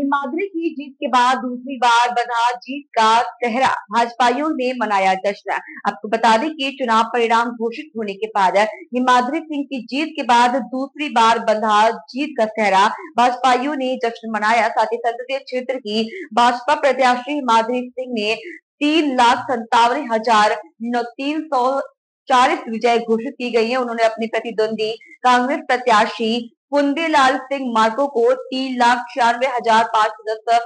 हिमाद्री की जीत के बाद दूसरी बार बंधा जीत का सेहरा, भाजपाइयों ने मनाया जश्न। आपको बता दें कि चुनाव परिणाम घोषित होने के बाद हिमाद्री सिंह की जीत के बाद दूसरी बार बंधा जीत का सेहरा, भाजपाइयों ने जश्न मनाया। साथ ही संसदीय क्षेत्र की भाजपा प्रत्याशी हिमाद्री सिंह ने 3,57,340 विजय घोषित की गई है। उन्होंने अपने प्रतिद्वंदी कांग्रेस प्रत्याशी पुंदेलाल सिंह मार्को को 3,96,510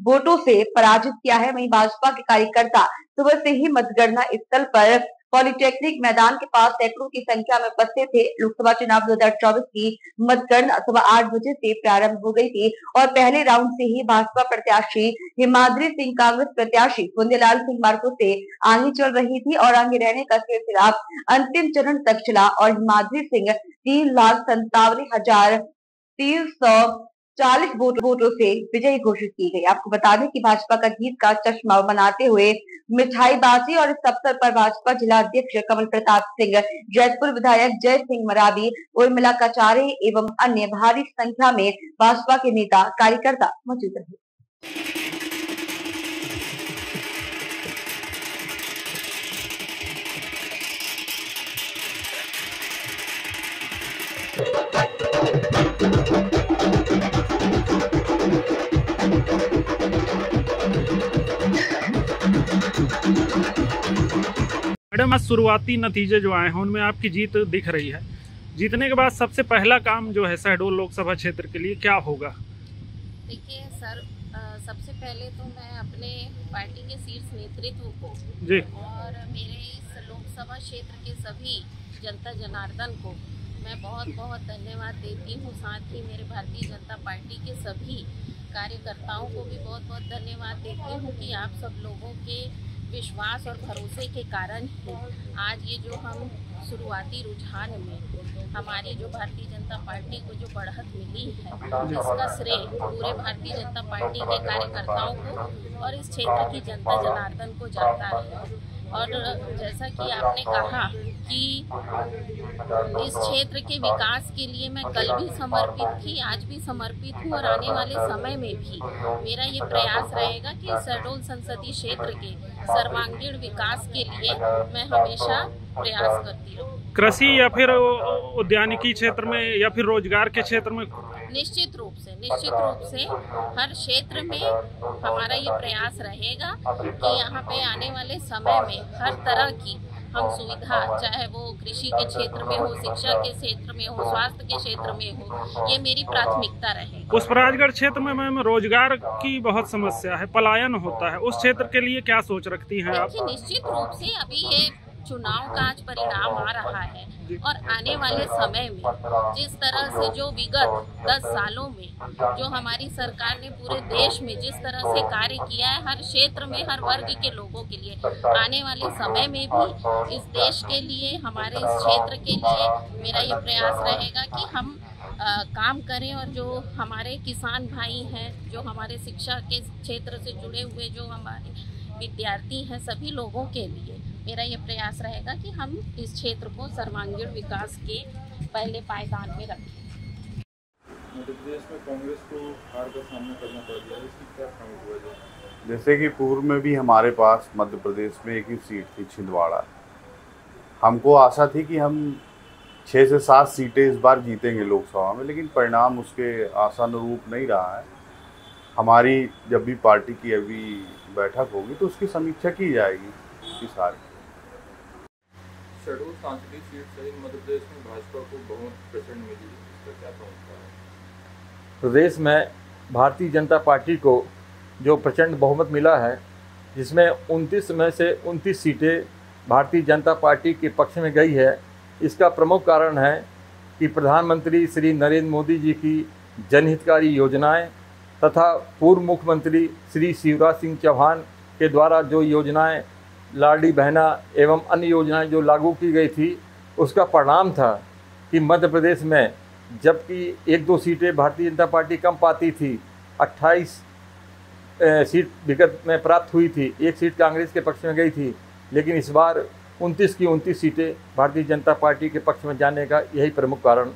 वोटों से पराजित किया है। वहीं भाजपा के कार्यकर्ता सुबह से ही मतगणना स्थल पर पॉलिटेक्निक मैदान के पास सैकड़ों की संख्या में उपस्थित थे। लोकसभा चुनाव 2024 की मतगणना सुबह 8 बजे से प्रारंभ हो गई थी और पहले राउंड से ही भाजपा प्रत्याशी हिमाद्री सिंह कांग्रेस प्रत्याशी पुंदेलाल सिंह मार्को से आगे चल रही थी और आगे रहने का सिलसिला अंतिम चरण तक चला और हिमाद्री सिंह 3,57,340 वोटों से विजयी घोषित की गई। आपको बता दें कि भाजपा का जीत का चश्मा मनाते हुए मिठाईबाजी और इस अवसर पर भाजपा जिला अध्यक्ष कमल प्रताप सिंह, जैतपुर विधायक जय सिंह मरावी, उर्मिला कचारे एवं अन्य भारी संख्या में भाजपा के नेता कार्यकर्ता मौजूद रहे। मैडम, आज शुरुआती नतीजे जो आए हैं उनमें आपकी जीत दिख रही है। जीतने के बाद सबसे पहला काम जो है शहडोल लोकसभा क्षेत्र के लिए क्या होगा? देखिए सर, सबसे पहले तो मैं अपने पार्टी के शीर्ष नेतृत्व को जी और मेरे इस लोकसभा क्षेत्र के सभी जनता जनार्दन को मैं बहुत बहुत धन्यवाद देती हूँ। साथ ही मेरे भारतीय जनता पार्टी के सभी कार्यकर्ताओं को भी बहुत बहुत धन्यवाद देती हूँ कि आप सब लोगों के विश्वास और भरोसे के कारण ही आज ये जो हम शुरुआती रुझान में हमारी जो भारतीय जनता पार्टी को जो बढ़त मिली है, इसका श्रेय पूरे भारतीय जनता पार्टी के कार्यकर्ताओं को और इस क्षेत्र की जनता जनार्दन को जाता है। और जैसा कि आपने कहा कि इस क्षेत्र के विकास के लिए मैं कल भी समर्पित थी, आज भी समर्पित हूँ और आने वाले समय में भी मेरा ये प्रयास रहेगा कि शहडोल संसदीय क्षेत्र के सर्वांगीण विकास के लिए मैं हमेशा प्रयास करती रहूँ। कृषि या फिर उद्यानिकी क्षेत्र में या फिर रोजगार के क्षेत्र में निश्चित रूप से हर क्षेत्र में हमारा ये प्रयास रहेगा कि यहाँ पे आने वाले समय में हर तरह की हम सुविधा, चाहे वो कृषि के क्षेत्र में हो, शिक्षा के क्षेत्र में हो, स्वास्थ्य के क्षेत्र में हो, ये मेरी प्राथमिकता रहेगी। पुष्पराजगढ़ क्षेत्र में मैम रोजगार की बहुत समस्या है, पलायन होता है, उस क्षेत्र के लिए क्या सोच रखती हैं आप? निश्चित रूप से अभी ये चुनाव का आज परिणाम आ रहा है और आने वाले समय में जिस तरह से जो विगत 10 सालों में जो हमारी सरकार ने पूरे देश में जिस तरह से कार्य किया है, हर क्षेत्र में हर वर्ग के लोगों के लिए, आने वाले समय में भी इस देश के लिए, हमारे इस क्षेत्र के लिए मेरा ये प्रयास रहेगा कि हम काम करें और जो हमारे किसान भाई हैं, जो हमारे शिक्षा के क्षेत्र से जुड़े हुए जो हमारे विद्यार्थी हैं, सभी लोगों के लिए मेरा ये प्रयास रहेगा कि हम इस क्षेत्र को सर्वांगीण विकास के पहले पायदान में रखें। मध्य प्रदेश में कांग्रेस को हार का सामना करना पड़ गया है, इसकी क्या प्रमुख वजह? जैसे कि पूर्व में भी हमारे पास मध्य प्रदेश में एक ही सीट थी, छिंदवाड़ा। हमको आशा थी कि हम 6 से 7 सीटें इस बार जीतेंगे लोकसभा में, लेकिन परिणाम उसके आशानुरूप नहीं रहा है। हमारी जब भी पार्टी की अभी बैठक होगी तो उसकी समीक्षा की जाएगी कि सारी शहडोल सांसदीय सीट सहित मध्य प्रदेश में भाजपा को बहुत प्रचंड मिली, इसका क्या प्रमुख है? प्रदेश में भारतीय जनता पार्टी को जो प्रचंड बहुमत मिला है, जिसमें 29 में से 29 सीटें भारतीय जनता पार्टी के पक्ष में गई है, इसका प्रमुख कारण है कि प्रधानमंत्री श्री नरेंद्र मोदी जी की जनहितकारी योजनाएं तथा पूर्व मुख्यमंत्री श्री शिवराज सिंह चौहान के द्वारा जो योजनाएं, लाडली बहना एवं अन्य योजनाएं जो लागू की गई थी, उसका परिणाम था कि मध्य प्रदेश में जबकि 1-2 सीटें भारतीय जनता पार्टी कम पाती थी, 28 सीट विगत में प्राप्त हुई थी, 1 सीट कांग्रेस के पक्ष में गई थी, लेकिन इस बार 29 की 29 सीटें भारतीय जनता पार्टी के पक्ष में जाने का यही प्रमुख कारण